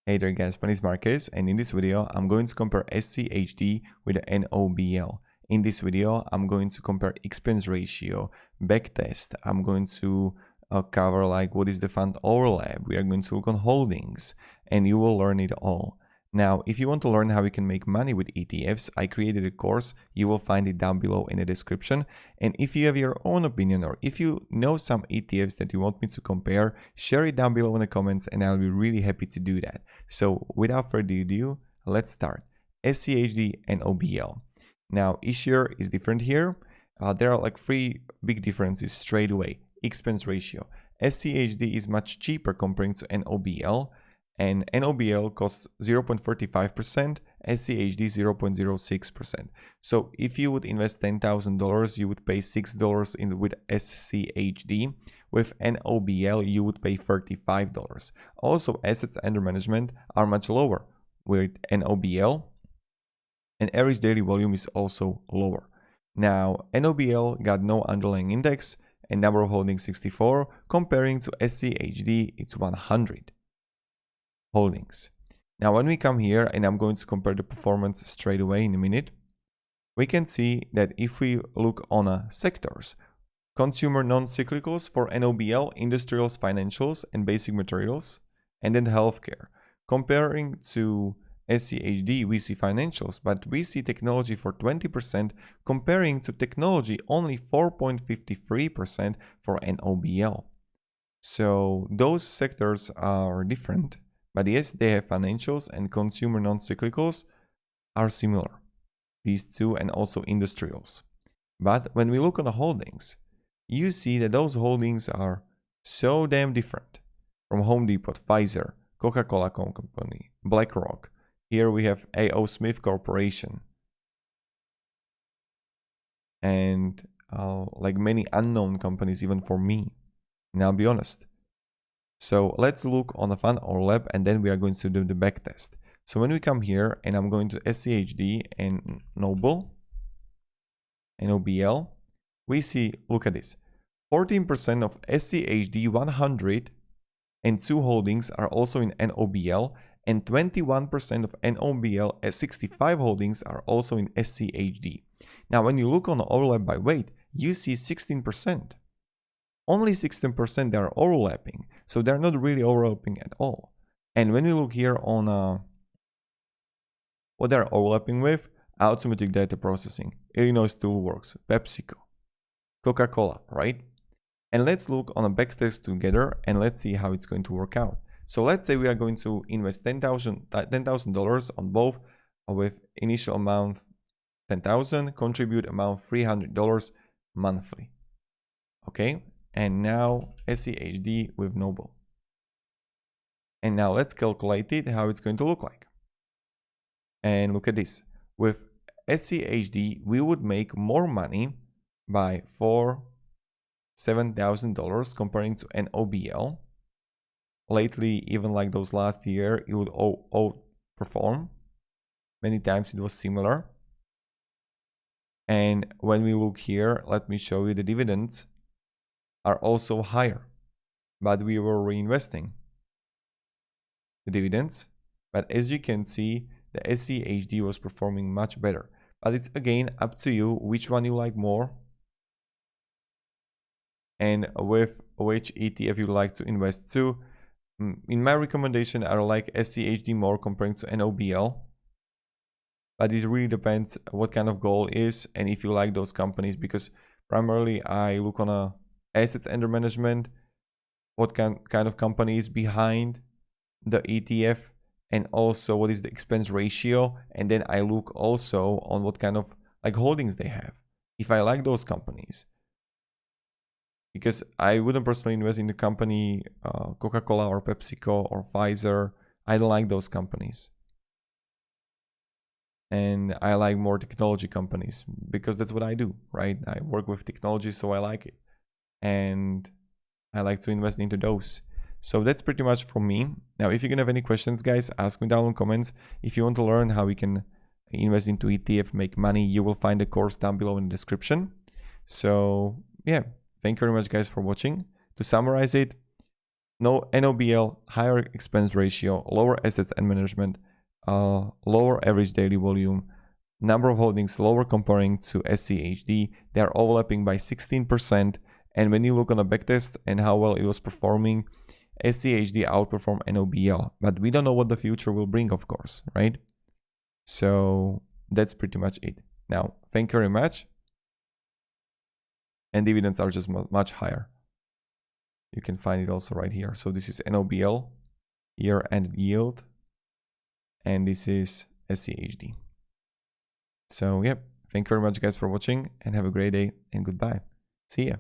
Hey there guys, my name is Marcus, and in this video I'm going to compare SCHD with the NOBL. In this video I'm going to compare expense ratio, backtest. I'm going to cover like what is the fund overlap. We are going to look on holdings, and you will learn it all. Now, if you want to learn how you can make money with ETFs, I created a course. You will find it down below in the description. And if you have your own opinion, or if you know some ETFs that you want me to compare, share it down below in the comments and I'll be really happy to do that. So without further ado, let's start. SCHD and NOBL. Now, each year is different here. There are like three big differences straight away. Expense ratio. SCHD is much cheaper comparing to NOBL. And NOBL costs 0.35%, SCHD 0.06%. So if you would invest $10,000, you would pay $6 with SCHD. With NOBL, you would pay $35. Also, assets under management are much lower with NOBL, and average daily volume is also lower. Now, NOBL got no underlying index and number of holdings 64, comparing to SCHD, it's 100. Holdings. Now when we come here, and I'm going to compare the performance straight away in a minute, we can see that if we look on sectors, consumer non-cyclicals for NOBL, industrials, financials, and basic materials, and then healthcare. Comparing to SCHD, we see financials, but we see technology for 20%, comparing to technology only 4.53% for NOBL. So those sectors are different. But yes, they have financials, and consumer non-cyclicals are similar. These two, and also industrials. But when we look on the holdings, you see that those holdings are so damn different. From Home Depot, Pfizer, Coca-Cola Company, BlackRock. Here we have A.O. Smith Corporation. And like many unknown companies even for me. And I'll be honest. So let's look on the fund overlap, and then we are going to do the back test. So when we come here, and I'm going to SCHD and NOBL, NOBL, we see, look at this, 14% of SCHD 100 and 2 holdings are also in NOBL, and 21% of NOBL 65 holdings are also in SCHD. Now when you look on the overlap by weight, you see 16%. Only 16% they are overlapping, so they're not really overlapping at all. And when we look here on what they're overlapping with, automatic data processing, Illinois Steelworks, PepsiCo, Coca-Cola, right? And let's look on a backtest together, and let's see how it's going to work out. So let's say we are going to invest $10,000 on both, with initial amount $10,000, contribute amount $300 monthly. Okay. And now SCHD with NOBL. And now let's calculate it, how it's going to look like. And look at this. With SCHD, we would make more money by $7,000 comparing to NOBL. Lately, even like those last year, it would outperform. Many times it was similar. And when we look here, let me show you the dividends are also higher, but we were reinvesting the dividends. But as you can see, the SCHD was performing much better. But it's again up to you which one you like more, and with which ETF you like to invest to. In my recommendation, I like SCHD more comparing to NOBL, but it really depends what kind of goal is and if you like those companies, because primarily I look on assets under management, what kind of company is behind the ETF, and also what is the expense ratio, and then I look also on what kind of like holdings they have, if I like those companies. Because I wouldn't personally invest in the company Coca-Cola or PepsiCo or Pfizer. I don't like those companies. And I like more technology companies, because that's what I do, right? I work with technology, so I like it. And I like to invest into those. So that's pretty much from me. Now, if you can have any questions, guys, ask me down in the comments. If you want to learn how we can invest into ETF, make money, you will find the course down below in the description. So yeah, thank you very much, guys, for watching. To summarize it, No NOBL, higher expense ratio, lower assets and management, lower average daily volume, number of holdings lower comparing to SCHD. They are overlapping by 16%. And when you look on a backtest and how well it was performing, SCHD outperformed NOBL. But we don't know what the future will bring, of course, right? So that's pretty much it. Now, thank you very much. And dividends are just much higher. You can find it also right here. So this is NOBL, year-end yield, and this is SCHD. So, yep. Thank you very much, guys, for watching, and have a great day, and goodbye. See ya.